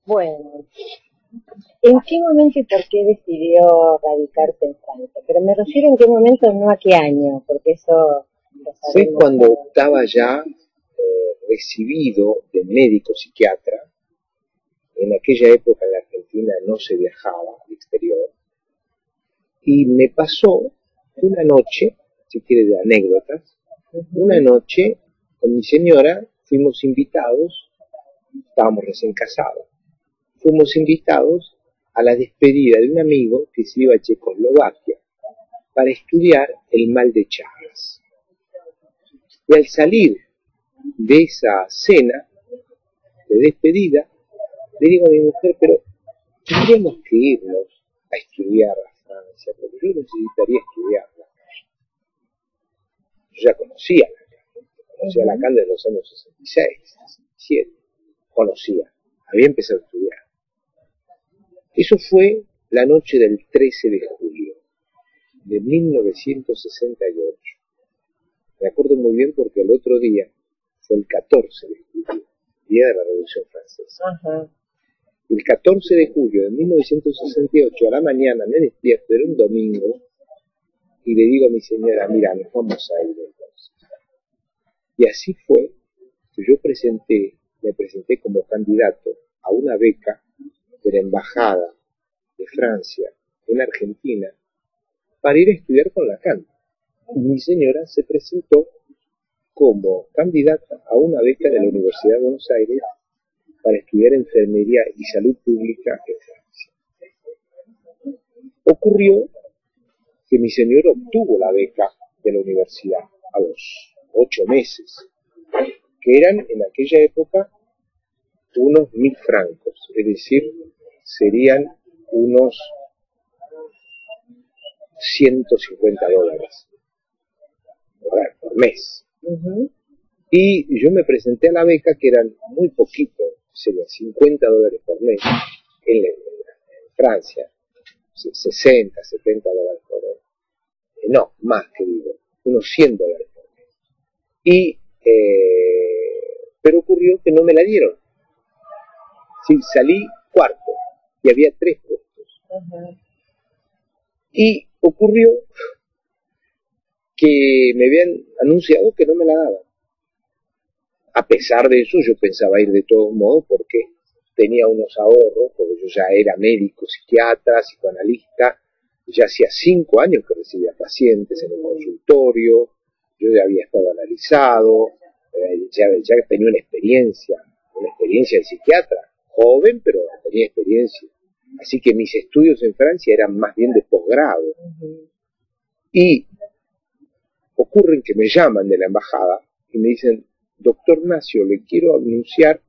Bueno, ¿en qué momento y por qué decidió radicarse en Francia? Pero me refiero en qué momento, no a qué año, porque eso lo Fue sabemos cuando todos. estaba ya recibido de médico psiquiatra. En aquella época en la Argentina no se viajaba al exterior. Y me pasó una noche, si quiere de anécdotas, una noche con mi señora fuimos invitados, estábamos recién casados, fuimos invitados a la despedida de un amigo que se iba a Checoslovaquia para estudiar el mal de Chagas. Y al salir de esa cena de despedida, le digo a mi mujer, pero tendríamos que irnos a estudiar a Francia, porque yo necesitaría estudiarla. Yo ya conocía Lacan desde los años 66, 67, conocía, había empezado a estudiar. Eso fue la noche del 13 de julio de 1968. Me acuerdo muy bien porque el otro día fue el 14 de julio, día de la Revolución Francesa. Ajá. El 14 de julio de 1968 a la mañana me despierto, era un domingo, y le digo a mi señora, mira, nos vamos a ir entonces. Y así fue que yo me presenté como candidato a una beca de la Embajada de Francia en Argentina para ir a estudiar con Lacan. Y mi señora se presentó como candidata a una beca de la Universidad de Buenos Aires para estudiar enfermería y salud pública en Francia. Ocurrió que mi señora obtuvo la beca de la universidad a los 8 meses, que eran en aquella época unos 1.000 francos, es decir, serían unos $150 por mes. Y yo me presenté a la beca, que eran muy poquito, serían $50 por mes, en Francia, 60, $70 por mes. No, más que digo, unos $100 por mes. Y, pero ocurrió que no me la dieron. Sí, salí cuarto y había 3 puestos. Y ocurrió que me habían anunciado que no me la daban. A pesar de eso, yo pensaba ir de todos modos porque tenía unos ahorros, porque yo ya era médico, psiquiatra, psicoanalista, ya hacía 5 años que recibía pacientes en el consultorio, yo ya había estado analizado, ya tenía una experiencia de psiquiatra, joven, pero tenía experiencia. Así que mis estudios en Francia eran más bien de posgrado. Y ocurren que me llaman de la embajada y me dicen, doctor Nacio, le quiero anunciar,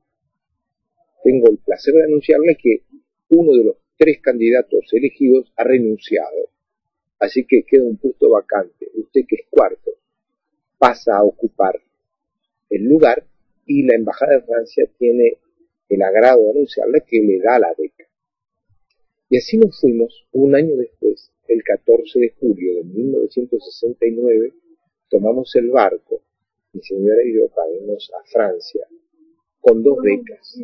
tengo el placer de anunciarle que uno de los 3 candidatos elegidos ha renunciado. Así que queda un puesto vacante. Usted, que es cuarto, pasa a ocupar el lugar y la embajada de Francia tiene el agrado de anunciarle que le da la beca. Y así nos fuimos un año después, el 14 de julio de 1969, tomamos el barco, mi señora y yo, para irnos a Francia, con 2 becas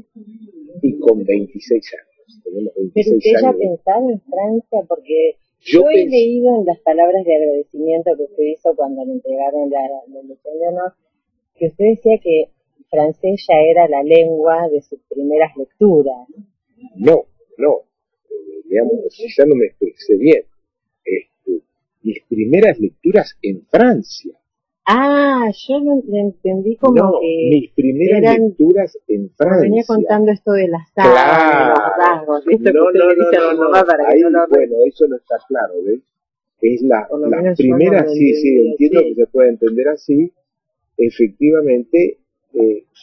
y con 26 años. Tenemos 26 Pero usted años. ya pensaba en Francia, porque yo he leído en las palabras de agradecimiento que usted hizo cuando le entregaron la Legión de Honor, que usted decía que francés ya era la lengua de sus primeras lecturas. No, digamos, ya no me expresé bien. Mis primeras lecturas en Francia. Ah, yo lo entendí como que mis primeras lecturas en Francia. Venía contando esto de las sagas, de los rasgos. No. Ahí, bueno, eso no está claro, ¿ves? Es las primeras, sí, entiendo que se puede entender así. Efectivamente,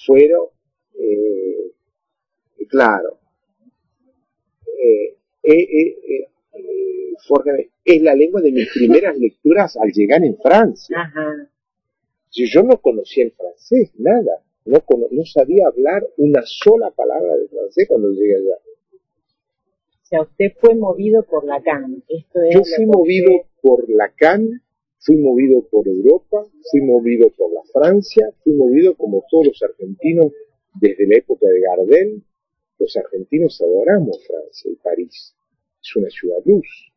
fueron, claro, es la lengua de mis primeras lecturas al llegar en Francia. Ajá. Yo no conocía el francés, nada. No sabía hablar una sola palabra de francés cuando llegué allá. O sea, usted fue movido por Lacan. Yo fui movido por Lacan, fui movido por Europa, fui movido por la Francia, fui movido como todos los argentinos desde la época de Gardel, los argentinos adoramos Francia y París. Es una ciudad luz.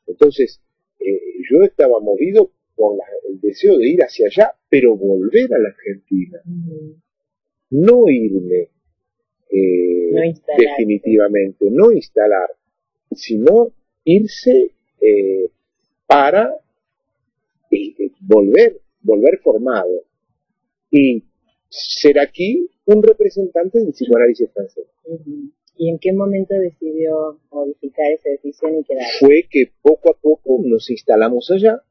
Entonces, yo estaba movido por el deseo de ir hacia allá, pero volver a la Argentina. No irme definitivamente, no instalar, sino irse para volver formado y ser aquí un representante del psicoanálisis francés. ¿Y en qué momento decidió modificar esa decisión y quedarse? Fue que poco a poco nos instalamos allá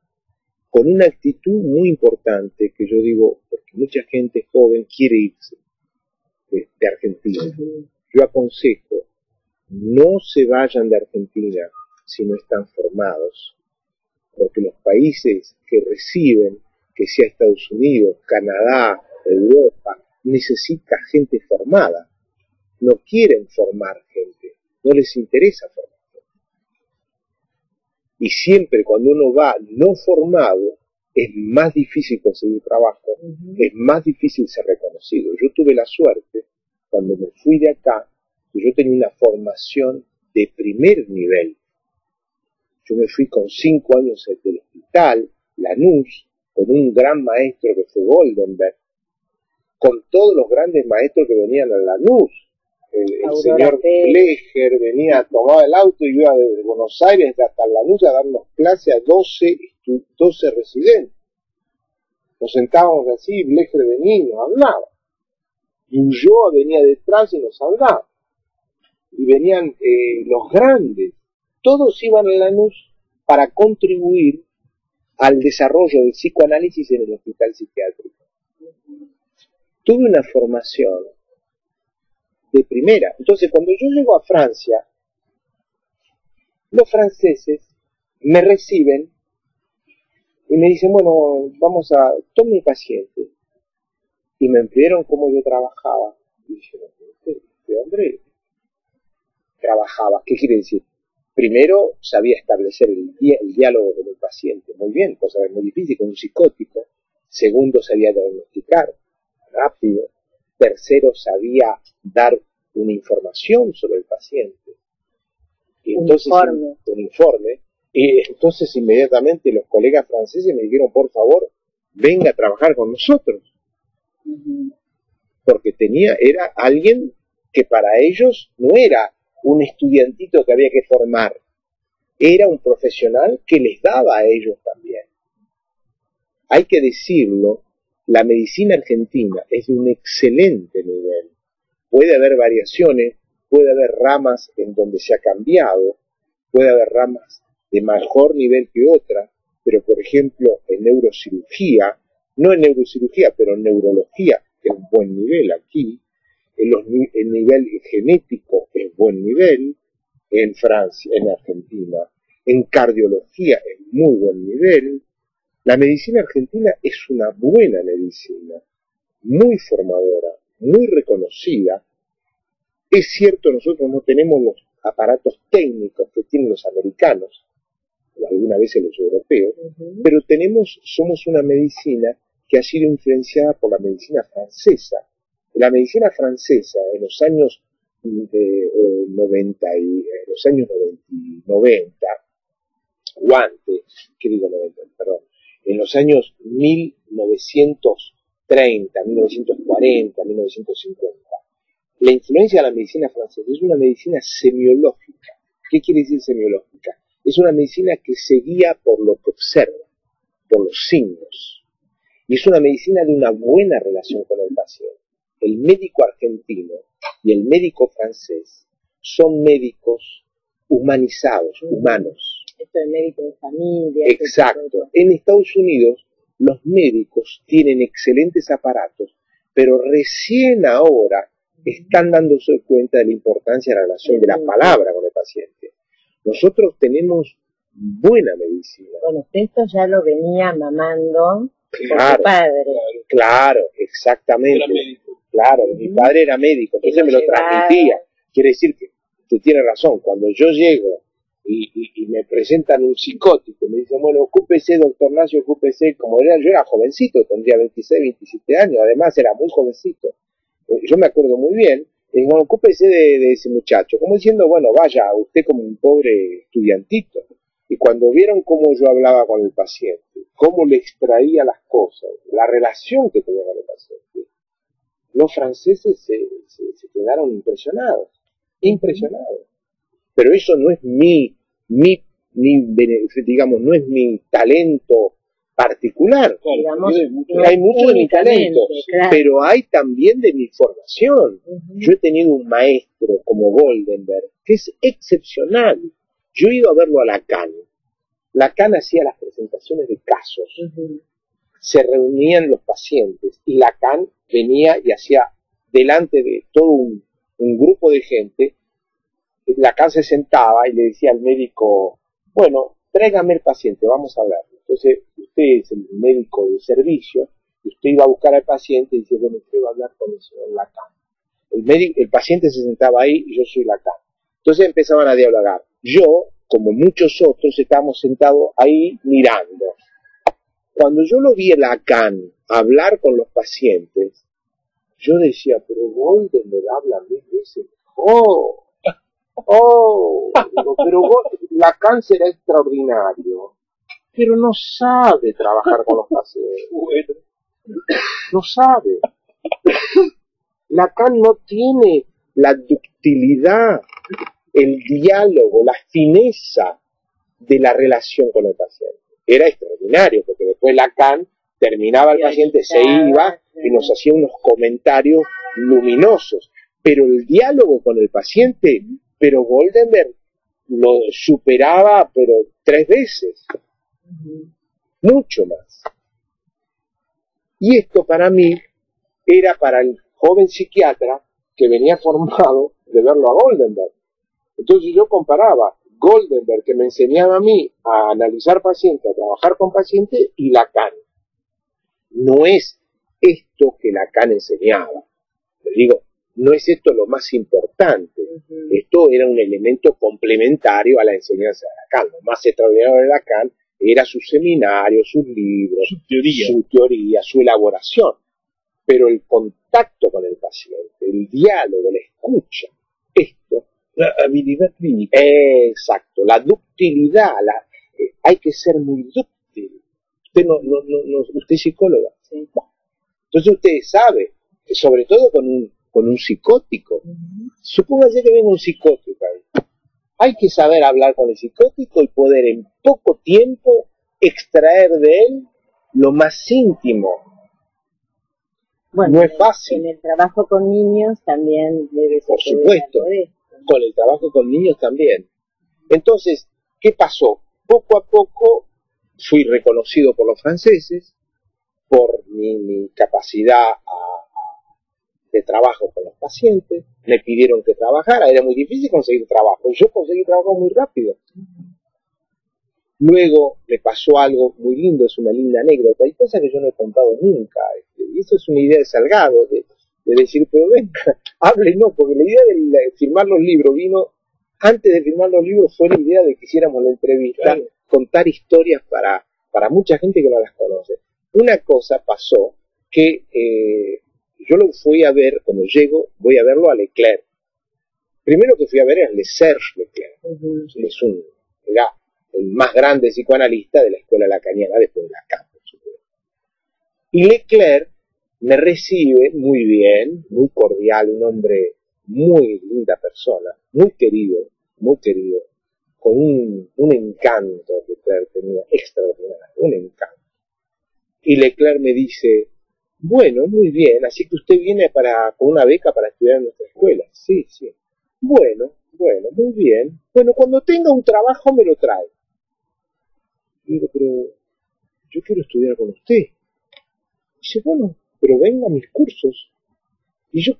con una actitud muy importante que yo digo, porque mucha gente joven quiere irse de Argentina. Yo aconsejo, no se vayan de Argentina si no están formados, porque los países que reciben, que sea Estados Unidos, Canadá, Europa, necesita gente formada. No quieren formar gente, no les interesa formar gente. Y siempre cuando uno va no formado, es más difícil conseguir trabajo, es más difícil ser reconocido. Yo tuve la suerte, cuando me fui de acá, que yo tenía una formación de primer nivel. Yo me fui con 5 años del hospital, Lanús, con un gran maestro que fue Goldenberg, con todos los grandes maestros que venían a Lanús. El señor Blecher venía, tomaba el auto y iba desde Buenos Aires hasta Lanús a darnos clase a 12 residentes. Nos sentábamos así, Blecher venía y nos hablaba. Y yo venía detrás y nos hablaba. Y venían los grandes. Todos iban a Lanús para contribuir al desarrollo del psicoanálisis en el hospital psiquiátrico. Tuve una formación de primera. Entonces, cuando yo llego a Francia, los franceses me reciben y me dicen, bueno, tome mi paciente. Y me pidieron cómo yo trabajaba. Y yo, ¿de dónde trabajaba? ¿Qué quiere decir? Primero, sabía establecer el diálogo con el paciente, muy bien, cosa muy difícil con un psicótico. Segundo, sabía diagnosticar rápido. Tercero, sabía dar una información sobre el paciente. Y entonces, un informe. Y entonces inmediatamente los colegas franceses me dijeron, por favor, venga a trabajar con nosotros. Porque era alguien que para ellos no era un estudiantito que había que formar, era un profesional que les daba a ellos también. Hay que decirlo, la medicina argentina es de un excelente nivel. Puede haber variaciones, puede haber ramas en donde se ha cambiado, puede haber ramas de mejor nivel que otras, pero por ejemplo en neurocirugía, no en neurocirugía, pero en neurología es un buen nivel aquí, el nivel genético es buen nivel, en Francia, en Argentina, en cardiología es muy buen nivel. La medicina argentina es una buena medicina, muy formadora, muy reconocida. Es cierto, nosotros no tenemos los aparatos técnicos que tienen los americanos, o alguna vez los europeos, pero somos una medicina que ha sido influenciada por la medicina francesa. La medicina francesa en los años 90, o antes, ¿qué digo 90? Perdón, en los años 1930, 1940, 1950, la influencia de la medicina francesa es una medicina semiológica. ¿Qué quiere decir semiológica? Es una medicina que se guía por lo que observa, por los signos. Y es una medicina de una buena relación con el paciente. El médico argentino y el médico francés son médicos humanizados, humanos. Esto de médico de familia. Exacto. En Estados Unidos los médicos tienen excelentes aparatos, pero recién ahora están dándose cuenta de la importancia de la relación de la palabra con el paciente. Nosotros tenemos buena medicina. Bueno, esto ya lo venía mamando por su padre. Claro, exactamente. Claro, mi padre era médico, entonces me lo transmitía. Quiere decir que usted tiene razón. Cuando yo llego y me presentan un psicótico, me dicen, bueno, ocúpese, doctor Nacio, ocúpese, yo era jovencito, tendría 26, 27 años, además era muy jovencito. Yo me acuerdo muy bien, Bueno, ocúpese de ese muchacho, como diciendo, bueno, vaya, usted como un pobre estudiantito. Y cuando vieron cómo yo hablaba con el paciente, cómo le extraía las cosas, la relación que tenía con el paciente, los franceses se quedaron impresionados. Pero eso no es digamos, no es mi talento particular. Digamos, hay mucho de mi talento, claro. pero hay también de mi formación. Yo he tenido un maestro como Goldenberg, que es excepcional. Yo he ido a verlo a Lacan. Lacan hacía las presentaciones de casos. Se reunían los pacientes y Lacan venía y hacía delante de todo un grupo de gente. Lacan se sentaba y le decía al médico, bueno, tráigame el paciente, vamos a verlo. Entonces, usted es el médico de servicio, y usted iba a buscar al paciente y dice, bueno, usted va a hablar con el señor Lacan. El paciente se sentaba ahí y yo soy Lacan. Entonces empezaban a dialogar. Yo, como muchos otros, estábamos sentados ahí mirando. Cuando yo lo vi a Lacan hablar con los pacientes, yo decía, pero Goldenberg habla 1000 veces. Pero Lacan será extraordinario, pero no sabe trabajar con los pacientes. No sabe. Lacan no tiene la ductilidad, el diálogo, la fineza de la relación con el paciente. Era extraordinario, porque después Lacan terminaba el paciente, se iba y nos hacía unos comentarios luminosos. Pero el diálogo con el paciente, pero Goldenberg lo superaba, pero 3 veces. Mucho más. Y esto para mí era para el joven psiquiatra que venía formado de verlo a Goldenberg. Entonces yo comparaba Goldenberg, que me enseñaba a mí a analizar pacientes, a trabajar con pacientes, y Lacan. No es esto que Lacan enseñaba. Le digo, no es esto lo más importante. Esto era un elemento complementario a la enseñanza de Lacan. Lo más extraordinario de Lacan era su seminario, sus libros, su teoría, su elaboración. Pero el contacto con el paciente, el diálogo, la escucha, esto, la habilidad clínica. Exacto, la ductilidad, hay que ser muy dúctil. Usted usted es psicóloga. Sí. Entonces usted sabe, que sobre todo con un psicótico. Supóngase que venga un psicótico ahí. Hay que saber hablar con el psicótico y poder en poco tiempo extraer de él lo más íntimo. Bueno, no es fácil. En el trabajo con niños también debe ser. Por supuesto, con el trabajo con niños también. Entonces, ¿qué pasó? Poco a poco fui reconocido por los franceses, por mi capacidad de trabajo con los pacientes. Me pidieron que trabajara, era muy difícil conseguir trabajo. Yo conseguí trabajo muy rápido. Luego me pasó algo muy lindo, es una linda anécdota, hay cosas que yo no he contado nunca, y eso es una idea de Salgado, de decir, pero venga, hable, no, porque la idea de firmar los libros vino, antes de firmar los libros fue la idea de que hiciéramos la entrevista, claro, contar historias para mucha gente que no las conoce. Una cosa pasó que yo lo fui a ver, cuando llego, voy a verlo a Leclerc. Primero que fui a ver es Le Serge Leclerc, era el más grande psicoanalista de la escuela lacaniana después de Lacan, por supuesto. Y Leclerc me recibe muy bien, muy cordial, un hombre muy linda persona, muy querido, con un encanto que Leclerc tenía, extraordinario, un encanto. Y Leclerc me dice, bueno, muy bien, así que usted viene con una beca para estudiar en nuestra escuela. Sí. Bueno, muy bien. Bueno, cuando tenga un trabajo me lo trae. Y digo, pero yo quiero estudiar con usted. Dice, bueno, pero venga a mis cursos. Y yo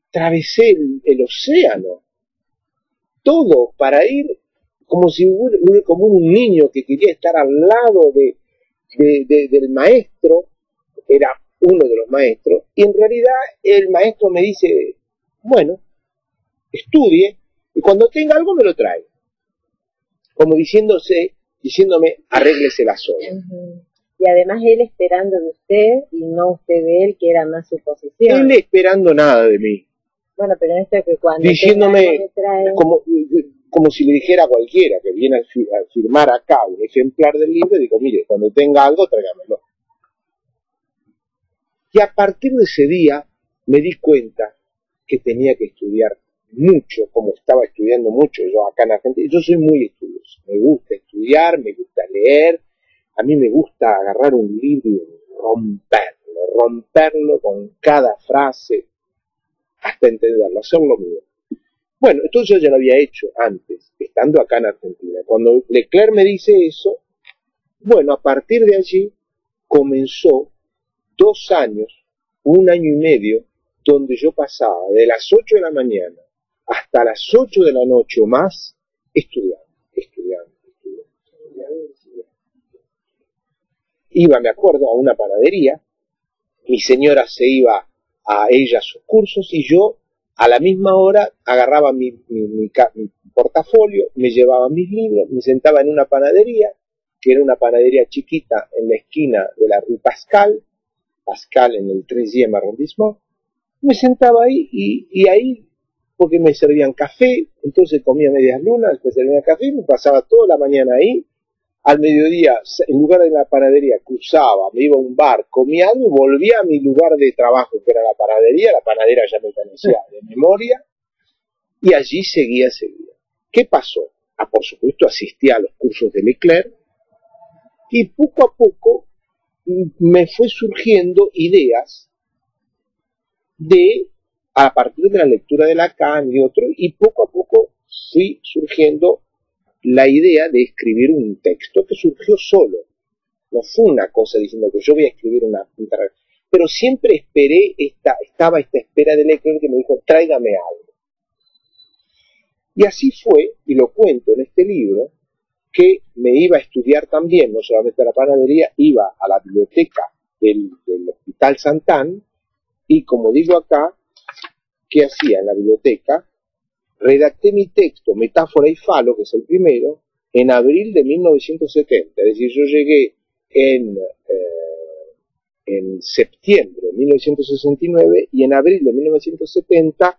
atravesé el océano, todo para ir como un niño que quería estar al lado del maestro, era uno de los maestros, y en realidad el maestro me dice, bueno, estudie, y cuando tenga algo me lo trae. Como diciéndome, arréglesela sola. Y además él esperando de usted y no usted de él, que era más su posición. Él esperando nada de mí. Bueno, pero en esto que cuando... Diciéndome, como si le dijera a cualquiera que viene a firmar acá un ejemplar del libro, digo, mire, cuando tenga algo, tráigamelo. Y a partir de ese día me di cuenta que tenía que estudiar mucho, como estaba estudiando mucho yo acá en Argentina. Yo soy muy estudioso, me gusta estudiar, me gusta leer, a mí me gusta agarrar un libro y romperlo con cada frase hasta entenderlo, hacerlo mío. Bueno, entonces yo ya lo había hecho antes, estando acá en Argentina. Cuando Leclerc me dice eso, bueno, a partir de allí comenzó 2 años, 1 año y medio, donde yo pasaba de las 8 de la mañana hasta las 8 de la noche o más, estudiando. Iba, me acuerdo, a una panadería, mi señora se iba a ella a sus cursos y yo a la misma hora agarraba mi portafolio, me llevaba mis libros, me sentaba en una panadería, que era una panadería chiquita en la esquina de la Rue Pascal en el 3e arrondissement, me sentaba ahí y ahí, porque me servían café, entonces comía medias lunas, me servían café, me pasaba toda la mañana ahí. Al mediodía, en lugar de la panadería, cruzaba, me iba a un bar, comía algo y volvía a mi lugar de trabajo, que era la panadera ya me conocía de memoria, y allí seguía. ¿Qué pasó? Por supuesto, asistía a los cursos de Leclerc, y poco a poco me fue surgiendo ideas a partir de la lectura de Lacan y otro, y poco a poco fui surgiendo la idea de escribir un texto que surgió solo. No fue una cosa diciendo que yo voy a escribir una pero siempre estaba esta espera de Leclerc que me dijo, tráigame algo. Y así fue, y lo cuento en este libro, que me iba a estudiar también, no solamente a la panadería, iba a la biblioteca del Hospital Santán, y como digo acá, ¿qué hacía en la biblioteca? Redacté mi texto, Metáfora y Falo, que es el primero, en abril de 1970. Es decir, yo llegué en septiembre de 1969 y en abril de 1970,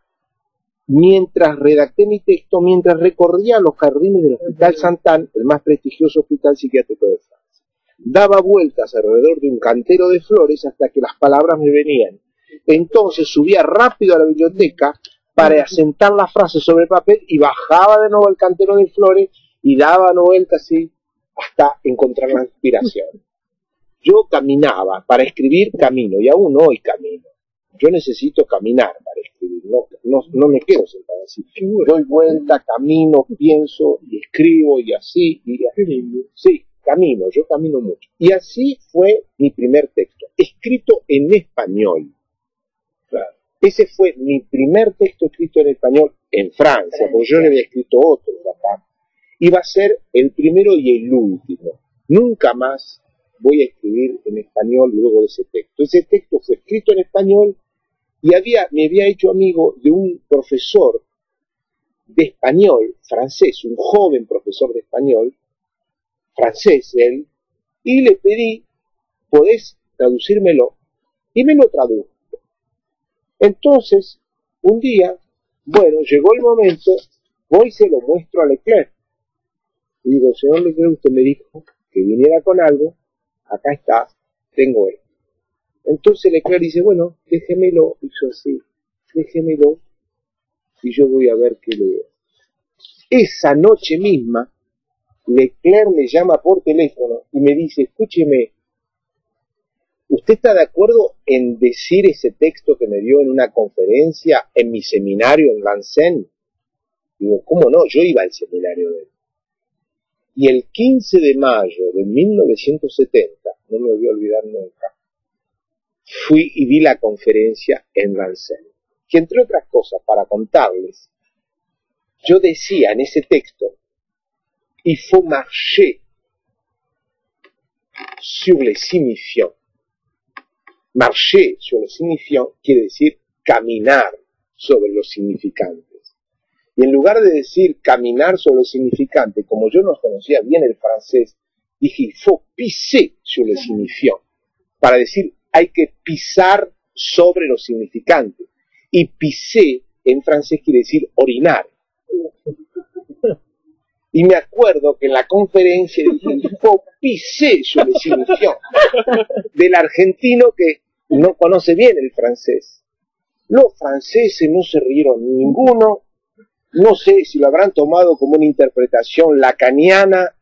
mientras redacté mi texto, mientras recorría los jardines del Hospital Santán, el más prestigioso hospital psiquiátrico de Francia. Daba vueltas alrededor de un cantero de flores hasta que las palabras me venían. Entonces subía rápido a la biblioteca para asentar las frases sobre el papel y bajaba de nuevo al cantero de flores y daba vueltas así hasta encontrar la inspiración. Yo caminaba, para escribir camino, y aún hoy camino. Yo necesito caminar para escribir, no me quedo sentado así. Doy vuelta, camino, pienso y escribo y así. Sí, yo camino mucho. Y así fue mi primer texto, escrito en español. Ese fue mi primer texto escrito en español en Francia, porque yo le había escrito otros acá. Iba a ser el primero y el último. Nunca más voy a escribir en español luego de ese texto. Ese texto fue escrito en español y me había hecho amigo de un profesor de español francés, un joven profesor de español, francés él, y le pedí, ¿podés traducírmelo? Y me lo tradujo. Entonces, un día, bueno, llegó el momento, voy y se lo muestro a Leclerc. Y digo, señor Leclerc, usted me dijo que viniera con algo, acá está, tengo esto. Entonces Leclerc dice, bueno, déjemelo, hizo así, déjemelo, y yo voy a ver qué leo. Esa noche misma, Leclerc me llama por teléfono y me dice, escúcheme, ¿usted está de acuerdo en decir ese texto que me dio en una conferencia en mi seminario en Vincennes? Digo, ¿cómo no? Yo iba al seminario de él. Y el 15 de mayo de 1970, no me voy a olvidar nunca, fui y di la conferencia en Vincennes. Que entre otras cosas, para contarles, yo decía en ese texto, il faut marcher sur les signifiants. Marcher sur los signifiants quiere decir caminar sobre los significantes. Y en lugar de decir caminar sobre los significantes, como yo no conocía bien el francés, dije, il faut pisser sur le signifiant, para decir, hay que pisar sobre lo significante. Y pisser en francés quiere decir orinar. Y me acuerdo que en la conferencia dije, il faut pisser sur le signifiant, del argentino que no conoce bien el francés. Los franceses no se rieron ninguno, no sé si lo habrán tomado como una interpretación lacaniana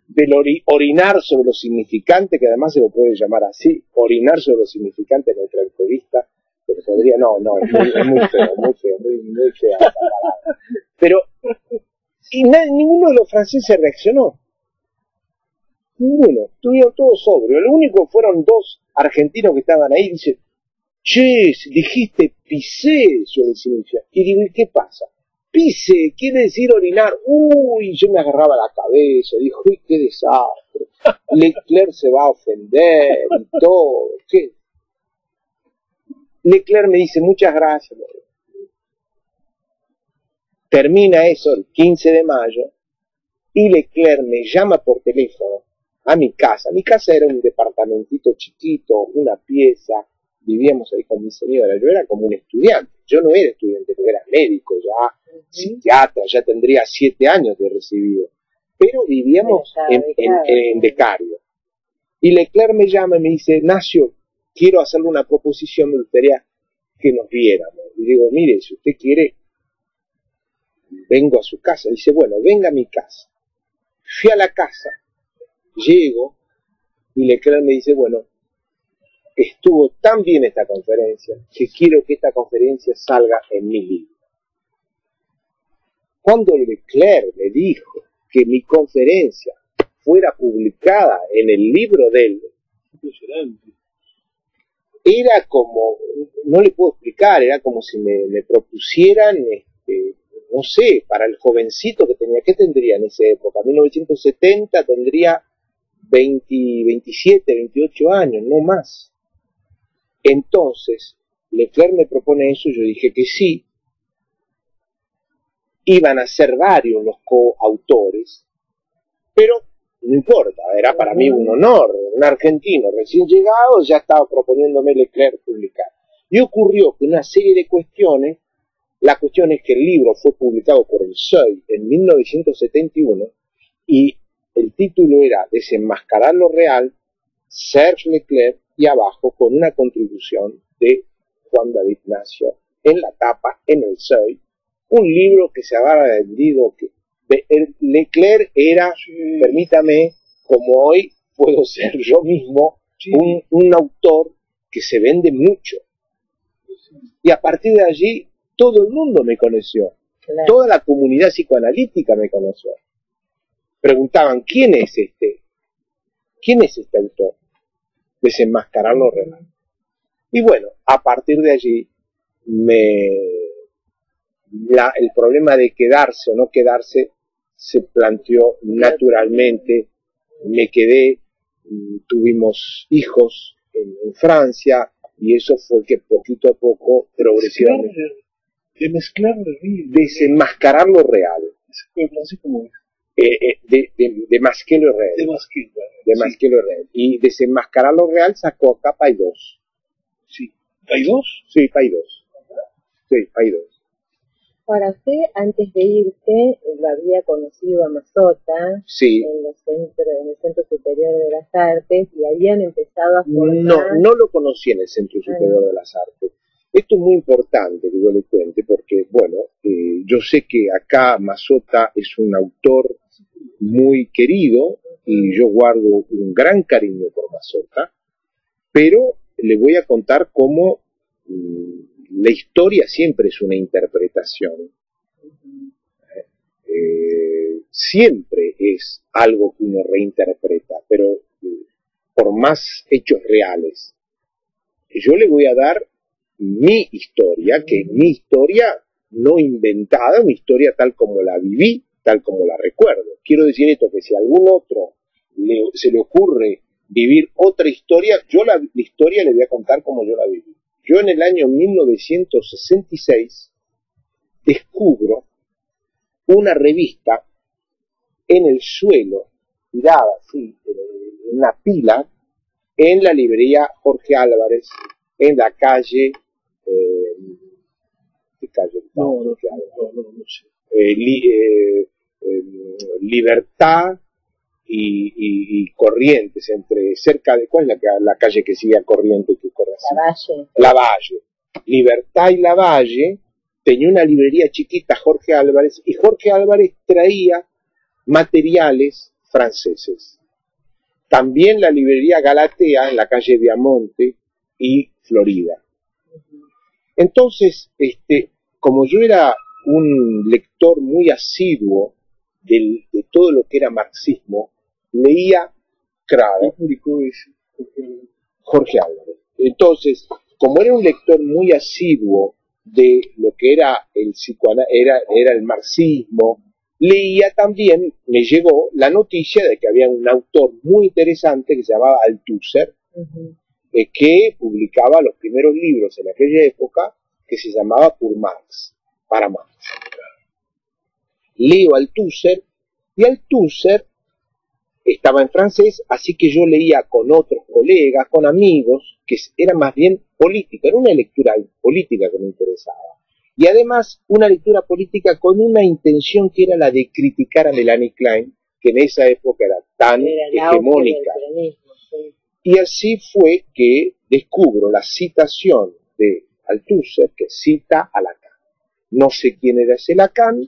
del orinar sobre lo significante, que además se lo puede llamar así, orinar sobre lo significante en nuestra entrevista, pero podría, no, es muy feo, muy fea esa palabra. Pero, y ninguno de los franceses reaccionó. Ninguno, estuvieron todos sobrios. Lo único fueron dos argentinos que estaban ahí y dicen, che, dijiste pisé sobre el significado. Y digo, ¿y qué pasa? Pise, quiere decir orinar. Uy, yo me agarraba la cabeza, dijo, uy, qué desastre. Leclerc se va a ofender y todo. ¿Qué? Leclerc me dice, muchas gracias. Termina eso el 15 de mayo y Leclerc me llama por teléfono a mi casa. Mi casa era un departamentito chiquito, una pieza, vivíamos ahí con mi señora. Yo era como un estudiante. Yo no era estudiante, porque era médico ya, psiquiatra, ya tendría 7 años de recibido. Pero vivíamos en becario. Y Leclerc me llama y me dice, Nacio, quiero hacerle una proposición, me gustaría que nos viéramos. Y digo, mire, si usted quiere, vengo a su casa. Dice, bueno, venga a mi casa. Fui a la casa, llego, y Leclerc me dice, bueno, estuvo tan bien esta conferencia que quiero que esta conferencia salga en mi libro. Cuando Leclerc me dijo que mi conferencia fuera publicada en el libro de él, era como, no le puedo explicar, era como si me propusieran, no sé, para el jovencito que tenía, ¿qué tendría en esa época? 1970 tendría 27, 28 años, no más. Entonces, Leclerc me propone eso, yo dije que sí. Iban a ser varios los coautores, pero no importa, era para mí un honor, un argentino recién llegado ya estaba proponiéndome Leclerc publicar. Y ocurrió que una serie de cuestiones, la cuestión es que el libro fue publicado por el Seuil en 1971 y el título era Desenmascarar lo real, Serge Leclerc, y abajo con una contribución de Juan David Nacio en la tapa, en el Seuil, un libro que se había vendido, que Leclerc era, permítame, como hoy puedo ser yo mismo, un autor que se vende mucho. Y a partir de allí, todo el mundo me conoció. Claro. Toda la comunidad psicoanalítica me conoció. Preguntaban, ¿quién es este? ¿Quién es este autor? Desenmascarar lo real. Y bueno, a partir de allí, el problema de quedarse o no quedarse se planteó naturalmente. Me quedé, tuvimos hijos en Francia, y eso fue que poquito a poco, progresivamente, desenmascarar lo real. De masquer lo real. De masquer lo real. Y desenmascarar lo real sacó acá Paidós. Sí. ¿Paidós? Sí, Paidós. Sí, Paidós. Ahora, usted antes de irse lo había conocido a Mazzotta, sí, en el Centro Superior de las Artes, y habían empezado a formar... No lo conocí en el Centro Superior de las Artes. Esto es muy importante que yo le cuente, porque, bueno, yo sé que acá Mazzotta es un autor muy querido, y yo guardo un gran cariño por Mazzotta, pero le voy a contar cómo la historia siempre es una interpretación. Siempre es algo que uno reinterpreta, pero por más hechos reales. Yo le voy a dar mi historia, que es mi historia no inventada, mi historia tal como la viví, tal como la recuerdo. Quiero decir esto, que si a algún otro se le ocurre vivir otra historia, yo la historia le voy a contar como yo la viví. Yo en el año 1966 descubro una revista en el suelo, tirada así, una pila en la librería Jorge Álvarez, en la calle, ¿qué calle? No sé. Libertad y Corrientes, cerca de, ¿cuál es la calle que sigue a Corrientes que corre así? Lavalle. Libertad y Lavalle tenía una librería chiquita, Jorge Álvarez, y Jorge Álvarez traía materiales franceses. También la librería Galatea en la calle Viamonte y Florida. Entonces, como yo era un lector muy asiduo de todo lo que era marxismo, leía Kramer, Jorge Álvarez. Entonces, como era un lector muy asiduo de lo que era era el marxismo, leía también, me llegó la noticia de que había un autor muy interesante que se llamaba Althusser, que publicaba los primeros libros en aquella época, que se llamaba Pour Marx, para Marx. Leo Althusser, y Althusser estaba en francés, así que yo leía con otros colegas, con amigos, que era más bien política, era una lectura política que me interesaba. Y además una lectura política con una intención que era la de criticar a Melanie Klein, que en esa época era tan hegemónica. Y así fue que descubro la citación de Althusser, que cita a Lacan. No sé quién era ese Lacan,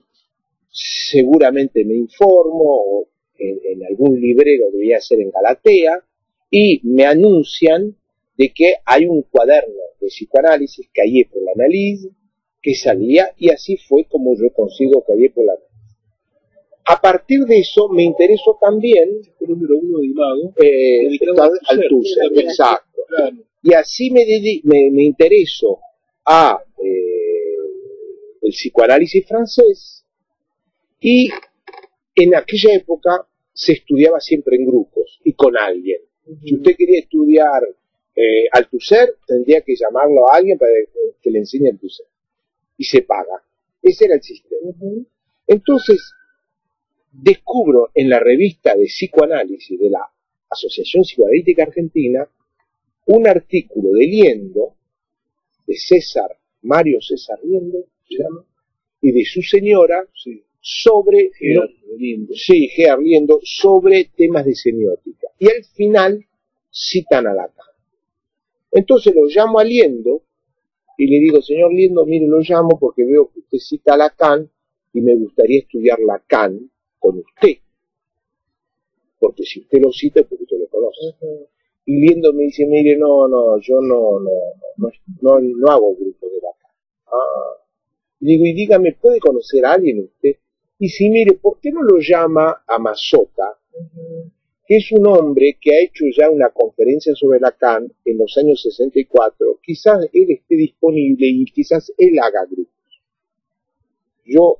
seguramente me informo, en algún librero debía ser en Galatea, y me anuncian de que hay un cuaderno de psicoanálisis, Cahiers pour l'analyse, que salía, y así fue como yo consigo Cahiers pour l'analyse. A partir de eso me interesó también el número uno de Imago, Althusser, exacto. Claro. Y así me interesó a el psicoanálisis francés, y en aquella época se estudiaba siempre en grupos y con alguien. Si usted quería estudiar Althusser, tendría que llamarlo a alguien para que le enseñe Althusser. Y se paga. Ese era el sistema. Entonces, descubro en la revista de psicoanálisis de la Asociación Psicoanalítica Argentina un artículo de Liendo, de Mario César Liendo, ¿se llama? Y de su señora, sobre Gerard Liendo, sobre temas de semiótica. Y al final citan a Lacan. Entonces lo llamo a Liendo y le digo, señor Liendo, mire, lo llamo porque veo que usted cita a Lacan y me gustaría estudiar Lacan con usted. Porque si usted lo cita es porque usted lo conoce. Y Liendo me dice, mire, yo no hago grupos de Lacan. Y digo, y dígame, ¿puede conocer a alguien usted? Y si, mire, ¿por qué no lo llama a Massota, que es un hombre que ha hecho ya una conferencia sobre Lacan en los años 64? Quizás él esté disponible y quizás él haga grupos. Yo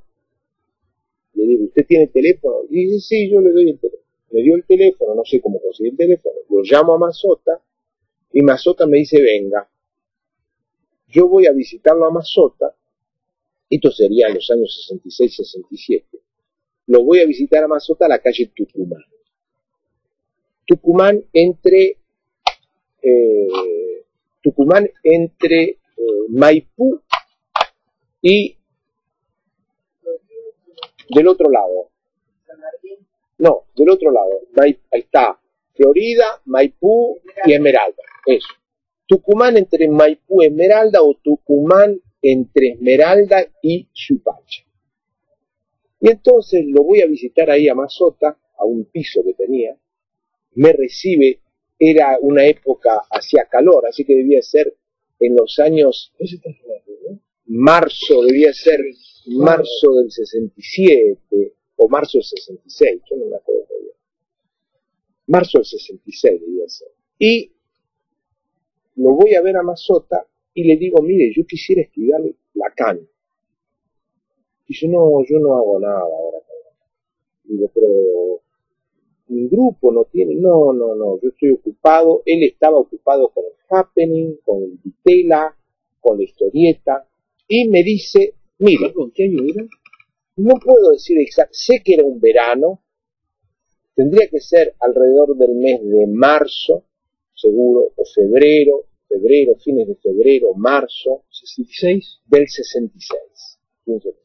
le digo, ¿usted tiene teléfono? Y dice, sí, yo le doy el teléfono. Me dio el teléfono, no sé cómo conseguir el teléfono. Lo llamo a Massota y Massota me dice, venga. Yo voy a visitarlo a Massota. Esto sería en los años 66-67. Lo voy a visitar a Massota a la calle Tucumán. Tucumán entre Maipú y del otro lado. No, del otro lado. Ahí está Florida, Maipú y Esmeralda. Eso. Tucumán entre Maipú y Esmeralda, o Tucumán entre Esmeralda y Suipacha. Y entonces lo voy a visitar ahí a Massota, a un piso que tenía. Me recibe, era una época, hacía calor, así que debía ser en los años marzo, debía ser marzo del 67 o marzo del 66, yo no me acuerdo bien. Marzo del 66 debía ser. Y lo voy a ver a Massota y le digo, mire, yo quisiera estudiar Lacan. Dice, no, yo no hago nada ahora. Digo, pero mi grupo no tiene, no, yo estoy ocupado. Él estaba ocupado con el Happening, con el Vitela, con la historieta, y me dice, mire, ¿qué año era? No puedo decir exacto, sé que era un verano, Tendría que ser alrededor del mes de marzo, seguro, o febrero, fines de febrero, marzo, 66. del 66. Pienso que